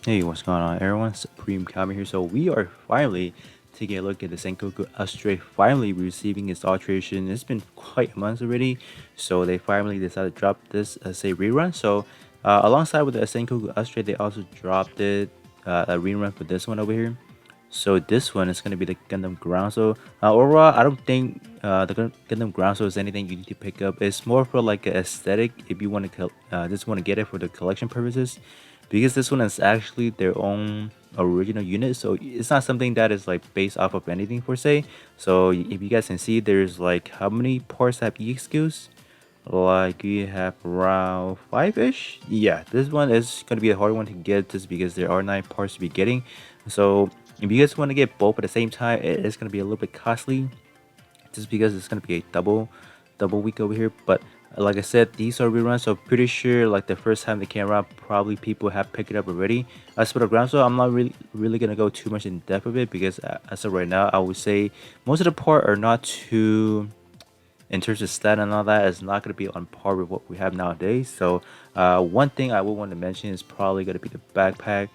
Hey, what's going on, everyone? Supreme Kami here. So we are finally taking a look at the Sengoku Astray finally receiving its alteration. It's been quite a month already, so they finally decided to drop this as a rerun. So alongside with the Sengoku Astray, they also dropped a rerun for this one over here. So this one is going to be the Gundam Ground. So overall, I don't think the Gundam Ground is anything you need to pick up. It's more for like an aesthetic if you want to just want to get it for the collection purposes, because this one is actually their own original unit. So it's not something that is like based off of anything per se. So if you guys can see, there's like how many parts have EXQs? Like we have around 5-ish. Yeah, this one is going to be a hard one to get just because there are 9 parts to be getting. So if you guys want to get both at the same time, it's going to be a little bit costly just because it's going to be a double week over here. But like I said, these are reruns, so pretty sure like the first time they came around, probably people have picked it up already. As for the ground, so I'm not really gonna go too much in depth of it, because as of right now, I would say most of the part are not too, in terms of stat and all that, is not going to be on par with what we have nowadays. So one thing I would want to mention is probably going to be the backpack.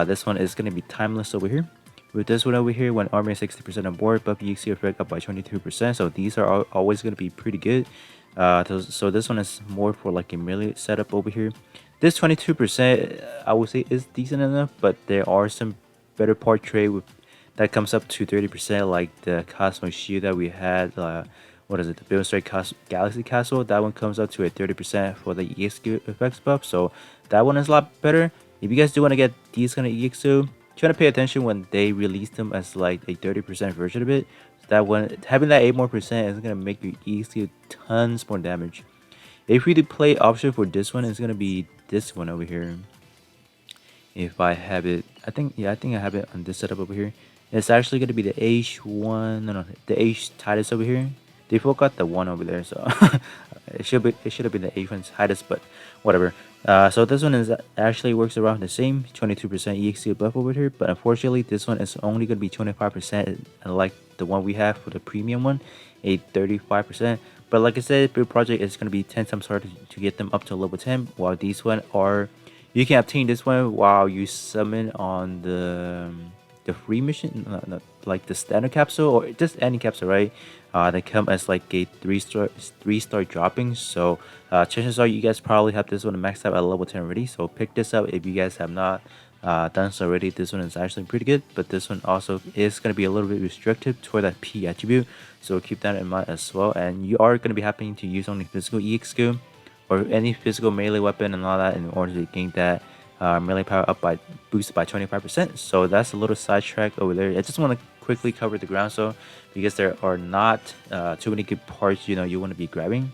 This one is going to be timeless over here. With this one over here, when armor is 60% on board, buff EXC effect up by 22%. So these are always going to be pretty good. So this one is more for like a melee setup over here. This 22% I would say is decent enough, but there are some better part trade with that comes up to 30%, like the Cosmo Shield that we had. What is it? The Bill Strike Galaxy Castle. That one comes up to a 30% for the EXQ effects buff. So that one is a lot better. If you guys do want to get these kind of EXQ, try to pay attention when they release them as like a 30% version of it. So that one, having that 8 more percent is gonna make your EXQ tons more damage. A free to play option for this one is gonna be this one over here. If I have it, I think I have it on this setup over here. It's actually gonna be the H1, no, the H Titus over here. They forgot the one over there, so it should have been the H1 Titus, but whatever. So this one is actually works around the same 22% EXC buff over here, but unfortunately this one is only gonna be 25%, unlike the one we have for the premium one, a 35%. But like I said, build project is gonna be 10 times harder to get them up to level 10, while these one are, you can obtain this one while you summon on the free mission, like the standard capsule or just any capsule, right? They come as like a three star dropping. So chances are you guys probably have this one maxed out at level 10 already. So pick this up if you guys have not done so already. This one is actually pretty good, but this one also is going to be a little bit restricted toward that P attribute. So keep that in mind as well. And you are going to be having to use only physical EXQ or any physical melee weapon and all that in order to gain that melee power up by boosted by 25%. So that's a little sidetrack over there. I just want to quickly cover the ground, so because there are not too many good parts you want to be grabbing.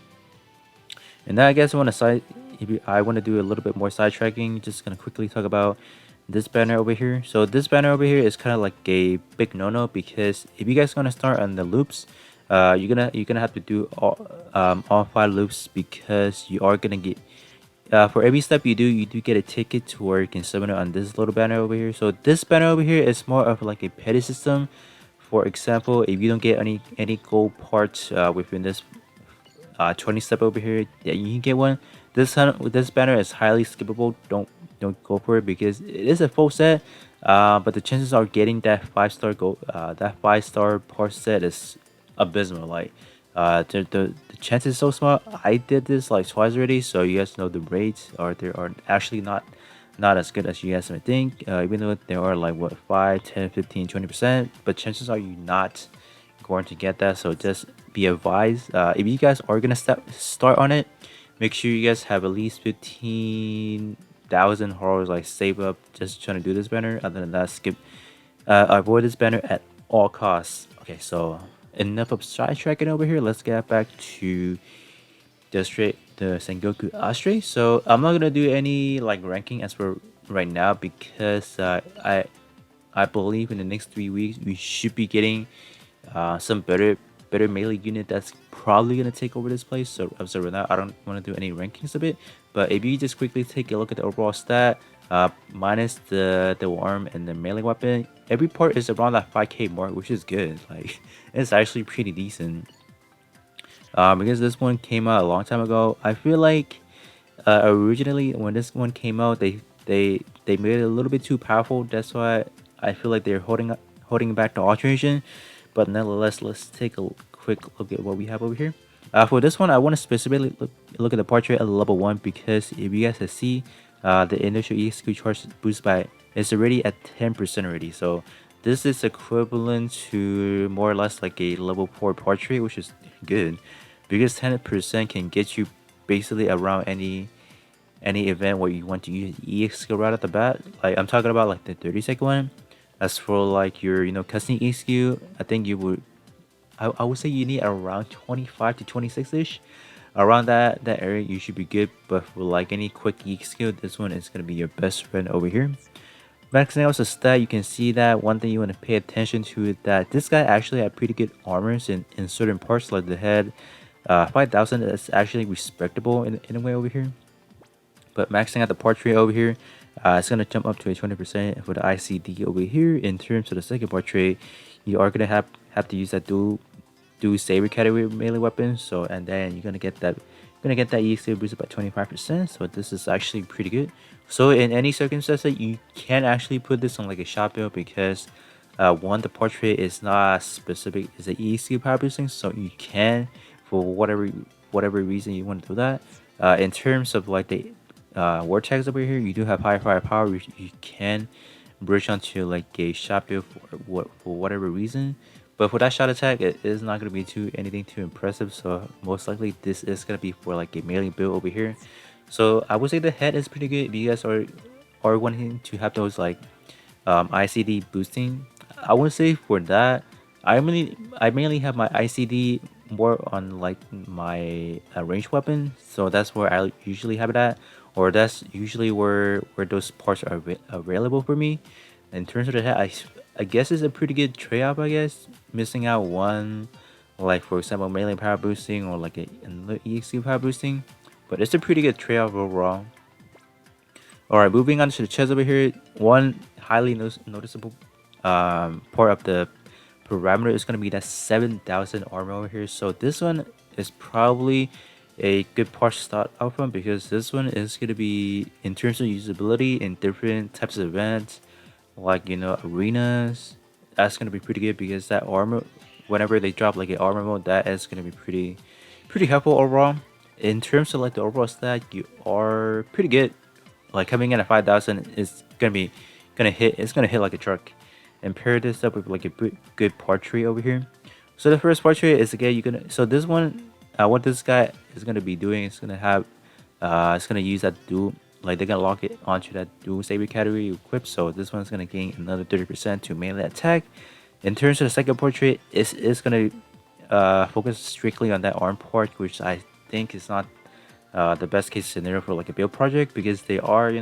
And then I guess I want to do a little bit more sidetracking. Just gonna quickly talk about this banner over here. So this banner over here is kind of like a big no-no, because if you guys gonna start on the loops, you're gonna have to do all 5 loops, because you are gonna get for every step you do get a ticket to where you can summon it on this little banner over here. So this banner over here is more of like a petty system. For example, if you don't get any gold parts within this 20 step over here, yeah, you can get one. This banner is highly skippable. Don't go for it, because it is a full set. But the chances are getting that 5-star gold, that 5-star part set is abysmal. Like the chance is so small. I did this like twice already, so you guys know the rates are actually not as good as you guys might think. Even though there are like what 5, 10, 15, 20%, but chances are you not going to get that. So just be advised. If you guys are gonna start on it, make sure you guys have at least 15,000 horrors like save up just trying to do this banner. Other than that, skip. Avoid this banner at all costs. Okay, so enough of sidetracking over here. Let's get back to the Sengoku Astray. So I'm not gonna do any like ranking as for right now, because I believe in the next 3 weeks we should be getting some better melee unit that's probably gonna take over this place. So right now I don't want to do any rankings of it. But if you just quickly take a look at the overall stat, minus the worm and the melee weapon, every part is around that 5k mark, which is good. Like it's actually pretty decent. Because this one came out a long time ago. I feel like originally when this one came out, they they made it a little bit too powerful. That's why I feel like they're holding back the alteration. But nonetheless, let's take a quick look at what we have over here. For this one, I want to specifically look at the portrait at level 1 because if you guys can see, the initial EXQ charge boost by is already at 10% already. So this is equivalent to more or less like a level 4 portrait, which is good because 10% can get you basically around any event where you want to use EX skill right at the bat. Like I'm talking about like the 30-second one. As for like your custom EXQ, I think you would I would say you need around 25 to 26ish. Around that area you should be good. But for like any quick EXQ, this one is gonna be your best friend over here. Maxing out the stat, you can see that one thing you want to pay attention to is that this guy actually had pretty good armors in certain parts like the head. 5,000 is actually respectable in a way over here. But maxing out the portrait over here, it's going to jump up to a 20% for the ICD over here. In terms of the second portrait, you are going to have to use that dual saber category melee weapon. So and then you're gonna get that EXP boosted by 25%. So this is actually pretty good. So in any circumstance, you can actually put this on like a shot build because one, the portrait is not specific, is an EXP power boosting, so you can for whatever reason you want to do that. In terms of like the vortex over here, you do have high firepower, which you can bridge onto like a shot build for whatever reason. But for that shot attack, it is not going to be anything too impressive. So most likely this is going to be for like a melee build over here. So I would say the head is pretty good if you guys are wanting to have those like ICD boosting. I would say for that, I mainly have my ICD more on like my ranged weapon. So that's where I usually have it at, or that's usually where those parts are available for me. In terms of the head, I guess it's a pretty good trade-off. I guess missing out one, like for example, melee power boosting or like another EXP power boosting, but it's a pretty good trade-off overall. All right, moving on to the chest over here. One highly noticeable part of the parameter is going to be that 7,000 armor over here. So this one is probably a good part to start out from because this one is going to be in terms of usability in different types of events, like arenas. That's going to be pretty good because that armor, whenever they drop like an armor mode, that is going to be pretty helpful overall. In terms of like the overall stat, you are pretty good. Like coming in at 5,000 is gonna hit like a truck. And pair this up with like a good portrait over here. So the first portrait is again so this one, what this guy is gonna be doing is gonna have it's gonna use that dual, like they're gonna lock it onto that dual saber category equipped. So this one's gonna gain another 30% to melee attack. In terms of the second portrait, it's gonna focus strictly on that arm part, which I think is not the best case scenario for like a build project because they are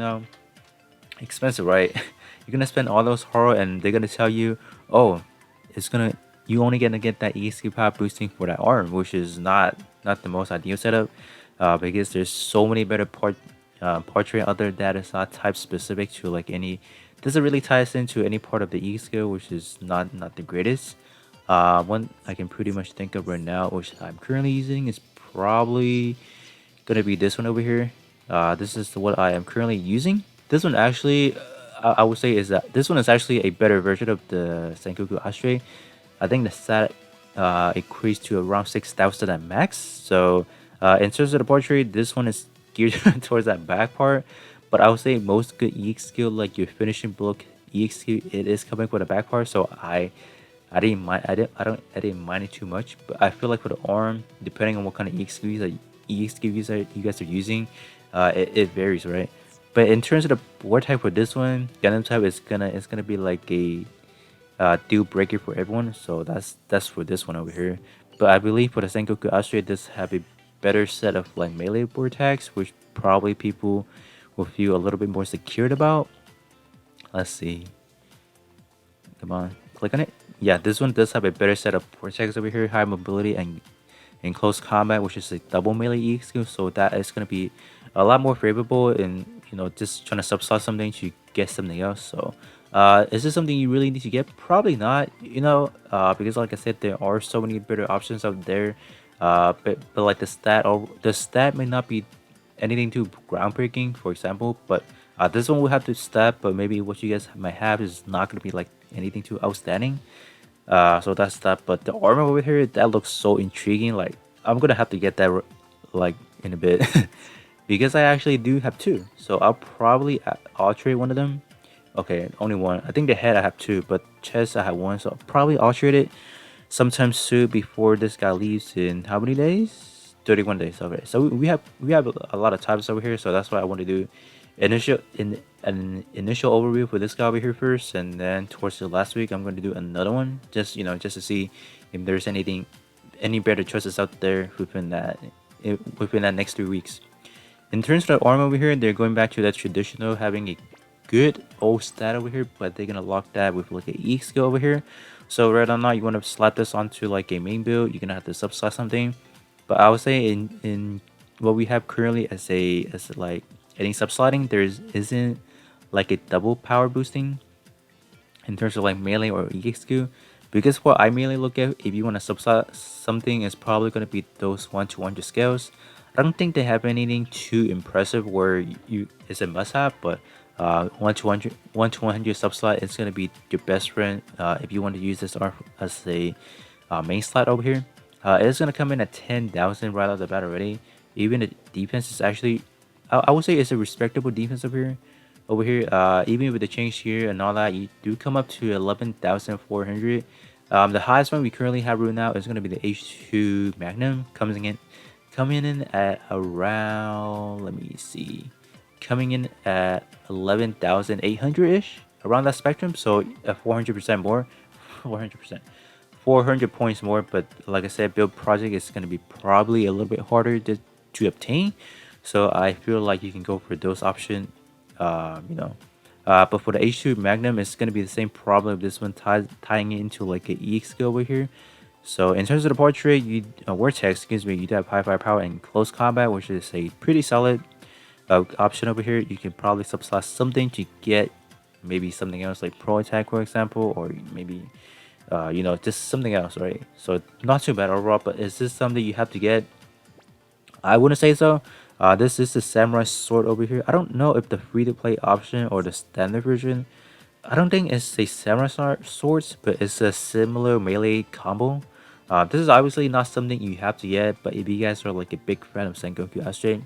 expensive, right? You're gonna spend all those horror and they're gonna tell you, oh, you only gonna get that EXP power boosting for that arm, which is not the most ideal setup because there's so many better portrait other that is not type specific to like any, doesn't really tie us into any part of the E skill, which is not the greatest. One I can pretty much think of right now, which I'm currently using, is probably gonna be this one over here. This is what I am currently using. This one actually, I would say is that this one is actually a better version of the Sengoku Astray. I think the stat equates to around 6,000 at max. So in terms of the portrait, this one is geared towards that back part. But I would say most good EX skill, like your finishing block EX skill, it is coming for the back part. So I didn't mind. I didn't mind it too much. But I feel like for the arm, depending on what kind of EX skills you guys are using, it varies, right? But in terms of the board type for this one, Gundam type is gonna be like a deal breaker for everyone. So that's for this one over here. But I believe for the Sengoku Astray, this have a better set of like melee board tags, which probably people will feel a little bit more secured about. Let's see. Come on, click on it. Yeah, this one does have a better set of board tags over here, high mobility and in close combat, which is a double melee EX skill. So that is gonna be a lot more favorable in just trying to subslot something to get something else. So is this something you really need to get? Probably not, because like I said, there are so many better options out there. But like the stat may not be anything too groundbreaking, for example, but This one will have to step, but maybe what you guys might have is not gonna be like anything too outstanding. So that's that. But the armor over here, that looks so intriguing. Like I'm gonna have to get that like in a bit because I actually do have two. So I'll probably alterate one of them. Okay, only one. I think the head I have two, but chest I have one. So I'll probably alterate it sometime soon before this guy leaves in how many days? 31 days. Okay, so we have a lot of times over here. So that's why I want to do an initial overview for this guy over here first, and then towards the last week I'm going to do another one, just just to see if there's any better choices out there within that next 3 weeks. In terms of the arm over here, they're going back to that traditional having a good old stat over here, but they're gonna lock that with like a EX skill over here. So right or not, you want to slap this onto like a main build, you're gonna have to subslot something. But I would say in what we have currently as like any subslotting, isn't like a double power boosting in terms of like melee or EXQ. Because what I mainly look at, if you want to subset something, is probably going to be those 1 to 100 scales. I don't think they have anything too impressive where you it's a must have, but 1 to 100, 1 to 100 subslot is going to be your best friend if you want to use this as a main slot over here. It's going to come in at 10,000 right off the bat already. Even the defense is actually, I would say it's a respectable defense over here. Even with the change here and all that, you do come up to 11,400. The highest one we currently have right now is going to be the H2 Magnum, coming in at around, let me see, coming in at 11,800 ish, around that spectrum. So 400% more, 400%. 400 points more, but like I said, build project is going to be probably a little bit harder to obtain. So I feel like you can go for those options, you know. But for the H2 Magnum, it's going to be the same problem. This one tying it into like an EX skill over here. So in terms of the portrait, Vortex, excuse me, you do have high firepower and close combat, which is a pretty solid option over here. You can probably subslot something to get maybe something else like pro attack, for example, or maybe just something else, right? So not too bad overall, but is this something you have to get? I wouldn't say so. This is the samurai sword over here. I don't know if the free-to-play option or the standard version. I don't think it's a samurai swords, but it's a similar melee combo. This is obviously not something you have to get, but if you guys are like a big fan of Sengoku Astray,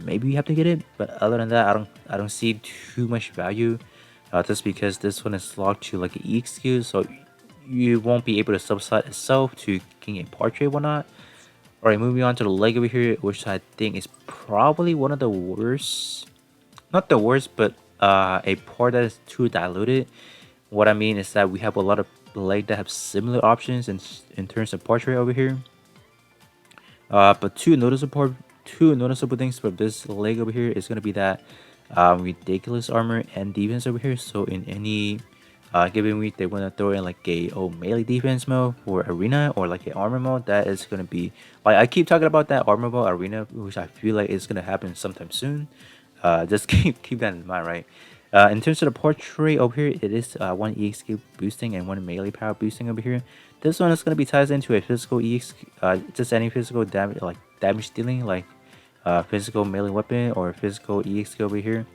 maybe you have to get it. But other than that, I don't see too much value. Just because this one is locked to like an EXQ, so you won't be able to subslot itself to gain a portrait or whatnot. Alright, moving on to the leg over here, which I think is probably one of the worst. Not the worst, but a part that is too diluted. What I mean is that we have a lot of leg that have similar options in terms of portrait over here. But two noticeable things for this leg over here is gonna be that ridiculous armor and defense over here. So in any given week, they want to throw in like a melee defense mode for arena or like an armor mode. That is gonna be like, I keep talking about that armor mode arena, which I feel like is gonna happen sometime soon. Just keep that in mind, right? In terms of the portrait over here, it is one EXQ boosting and one melee power boosting over here. This one is going to be tied into a physical EX, just any physical damage, like damage dealing, like physical melee weapon or physical EXQ over here.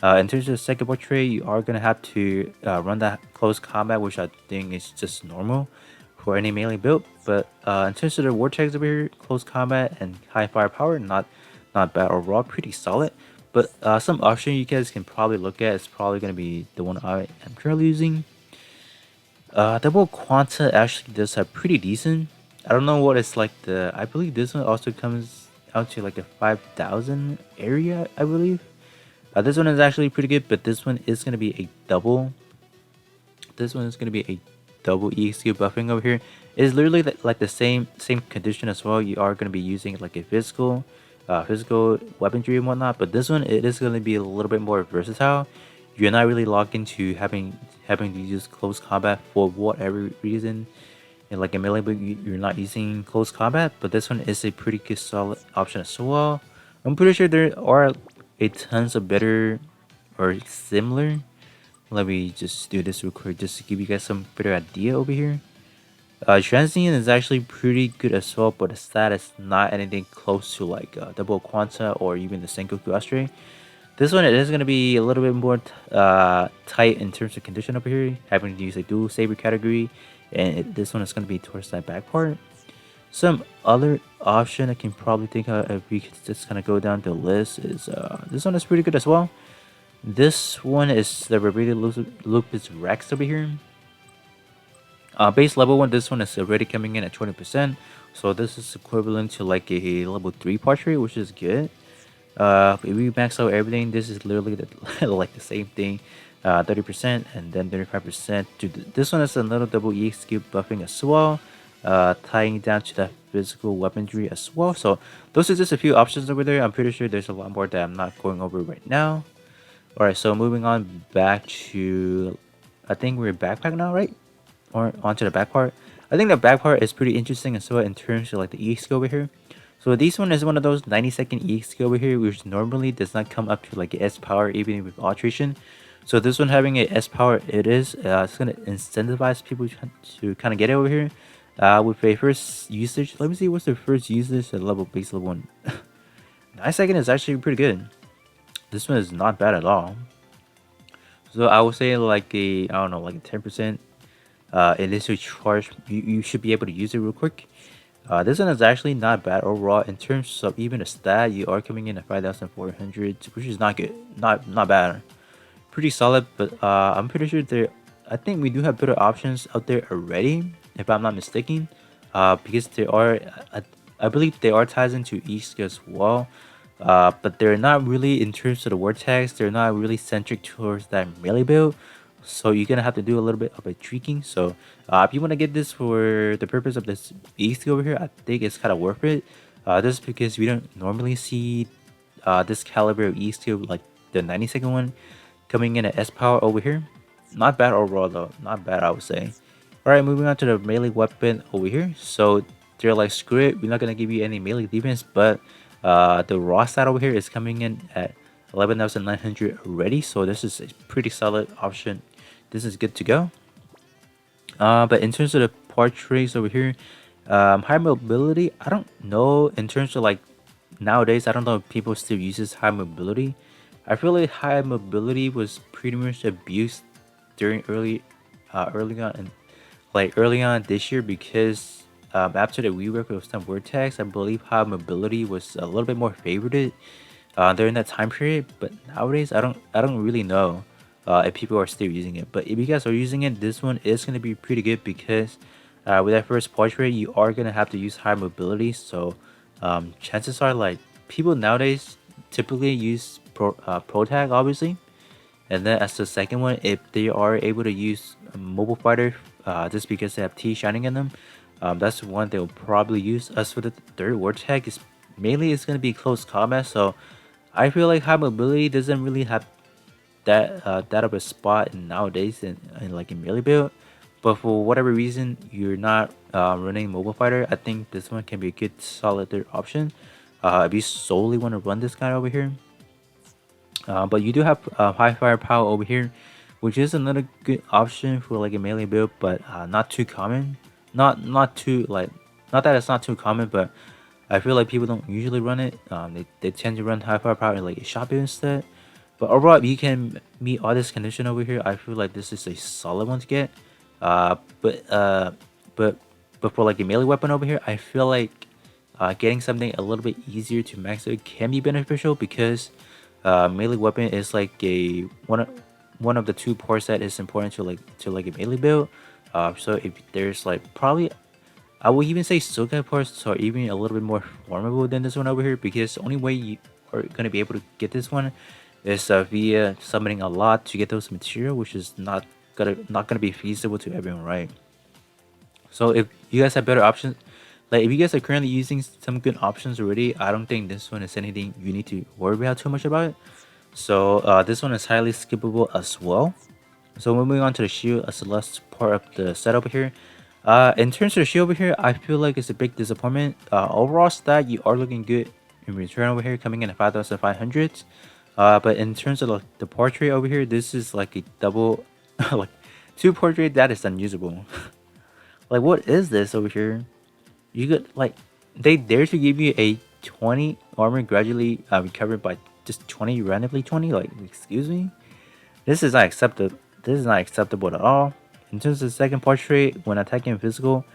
In terms of the second portrait, you are going to have to run that close combat, which I think is just normal for any melee build. But in terms of the vortex over here, close combat and high firepower, not bad overall, pretty solid. But some option you guys can probably look at is probably going to be the one I am currently using. Double Quanta actually does have pretty decent. I don't know what it's like I believe this one also comes out to like a 5,000 area, I believe. This one is actually pretty good, but this one is going to be a double. This one is going to be a double EXQ buffing over here. It's literally like the same condition as well. You are going to be using like a physical weaponry and whatnot, but this one, it is going to be a little bit more versatile. You're not really locked into having to use close combat for whatever reason. And like a melee, but you're not using close combat, but this one is a pretty good solid option as well. I'm pretty sure there are a tons of better or similar. Let me just do this real quick just to give you guys some better idea over here. Transient is actually pretty good as well, but the stat is not anything close to like Double Quanta or even the Sengoku Astray. This one it is going to be a little bit more tight in terms of condition over here, having to use a dual saber category, and this one is going to be towards that back part. Some other option I can probably think of if we could just kind of go down the list is this one is pretty good as well. This one is the Rebellion Lupus Rex over here. Base level 1, this one is already coming in at 20%, so this is equivalent to like a level 3 portrait, which is good. If we max out everything, this is literally like the same thing, 30% and then 35% to this one is another double E skill buffing as well, tying down to the physical weaponry as well. So those are just a few options over there. I'm pretty sure there's a lot more that I'm not going over right now. Alright, so moving on back to, I think we're backpack now, right? Or onto the back part. I think the back part is pretty interesting as well in terms of like the E skill over here. So this one is one of those 90-second E skill over here, which normally does not come up to like S power even with Alteration. So this one having a S power, it's gonna incentivize people to kind of get it over here. With a first usage, let me see what's the first usage at base level 1. 9 second is actually pretty good. This one is not bad at all. So I would say like I don't know, like a 10% initial charge. You should be able to use it real quick. This one is actually not bad overall in terms of even a stat. You are coming in at 5,400, which is not good, not bad, pretty solid. But I'm pretty sure I think we do have better options out there already, if I'm not mistaken. Because there are, I believe they are ties into East as well. But they're not really in terms of the vortex. They're not really centric towards that melee build. So you're gonna have to do a little bit of a tweaking. So if you want to get this for the purpose of this EST over here, I think it's kind of worth it. Just because we don't normally see this caliber of EST like the 90-second one coming in at S power over here. Not bad overall though, not bad I would say. Alright, moving on to the melee weapon over here. So they're like, screw it, we're not gonna give you any melee defense, but the raw stat over here is coming in at 11,900 already, so this is a pretty solid option. This is good to go. But in terms of the portraits over here, high mobility, I don't know in terms of like nowadays, I don't know if people still uses high mobility. I feel like high mobility was pretty much abused during early on this year, because after the rework of some vortex, I believe high mobility was a little bit more favored during that time period. But nowadays, I don't really know if people are still using it. But if you guys are using it, this one is going to be pretty good, because with that first portrait, you are going to have to use high mobility. So chances are like people nowadays typically use pro tag, obviously. And then as the second one, if they are able to use a mobile fighter, just because they have T shining in them, that's one they'll probably use. As for the third word tag, is mainly it's going to be close combat. So I feel like high mobility doesn't really have that of a spot nowadays in like in melee build. But for whatever reason you're not running mobile fighter, I think this one can be a good solid third option if you solely want to run this guy over here. But you do have high firepower over here, which is another good option for like a melee build, but not too common. Not too like, not that it's not too common, but I feel like people don't usually run it. They tend to run high firepower in like a shot build instead. But overall, if you can meet all this condition over here, I feel like this is a solid one to get. But for like a melee weapon over here, I feel like getting something a little bit easier to max out can be beneficial, because melee weapon is like one of the two parts that is important to like a melee build. So if there's like probably, I would even say Sokai parts are even a little bit more formable than this one over here, because the only way you are gonna be able to get this one is via summoning a lot to get those material, which is not gonna be feasible to everyone, right? So if you guys have better options, like if you guys are currently using some good options already, I don't think this one is anything you need to worry about too much about it. So this one is highly skippable as well. So moving on to the shield as the last part of the set over here. In terms of the shield over here, I feel like it's a big disappointment. Overall stat, you are looking good in return over here, coming in at 5,500. But in terms of the portrait over here, this is like a double, like two portrait that is unusable. Like what is this over here? You could like, they dare to give you a 20 armor gradually recovered by just 20 randomly 20. Like, excuse me, this is not acceptable. This is not acceptable at all. In terms of the second portrait, when attacking physical,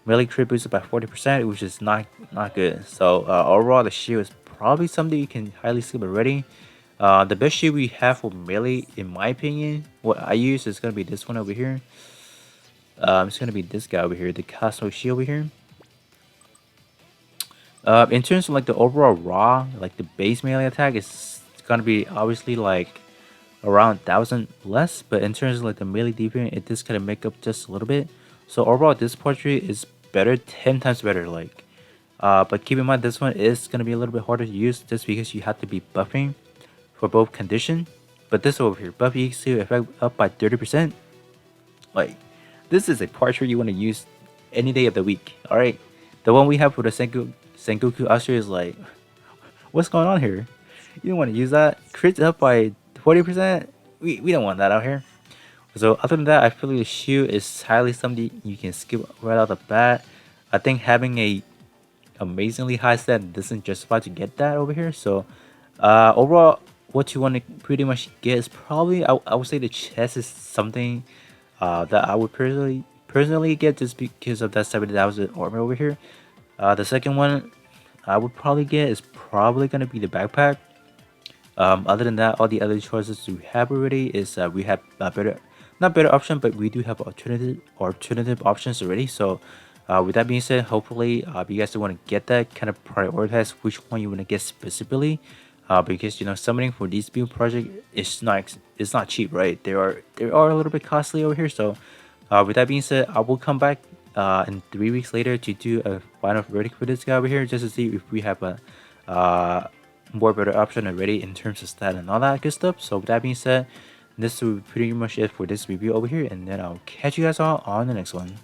melee crit boosted by 40%, which is not good. So overall, the shield is probably something you can highly skip already. The best shield we have for melee, in my opinion, what I use is gonna be this one over here. It's gonna be this guy over here, the Cosmo shield over here. In terms of like the overall raw, like the base melee attack is gonna be obviously like around 1,000 less, but in terms of like the melee defense, it does kind of make up just a little bit. So overall, this portrait is better, 10 times better. Like, but keep in mind this one is gonna be a little bit harder to use just because you have to be buffing for both condition. But this over here, buff EQ effect up by 30%. Like, this is a portrait you want to use any day of the week. All right, the one we have for the Sengoku Astray is like, what's going on here? You don't want to use that. Crits up by 40%. We don't want that out here. So other than that, I feel like the shield is highly something you can skip right out the bat. I think having a amazingly high stat doesn't justify to get that over here. So overall, what you want to pretty much get is probably I would say the chest is something that I would personally get just because of that 70,000 armor over here. The second one I would probably get is probably gonna be the backpack. Other than that, all the other choices we have already is we have not better option, but we do have alternative options already. So with that being said, hopefully you guys want to get that, kind of prioritize which one you want to get specifically, because you know summoning for these build project is not cheap, right? They are a little bit costly over here. So with that being said, I will come back in 3 weeks later to do a final verdict for this guy over here, just to see if we have a more better option already in terms of stat and all that good stuff. So with that being said, this will be pretty much it for this review over here, and then I'll catch you guys all on the next one.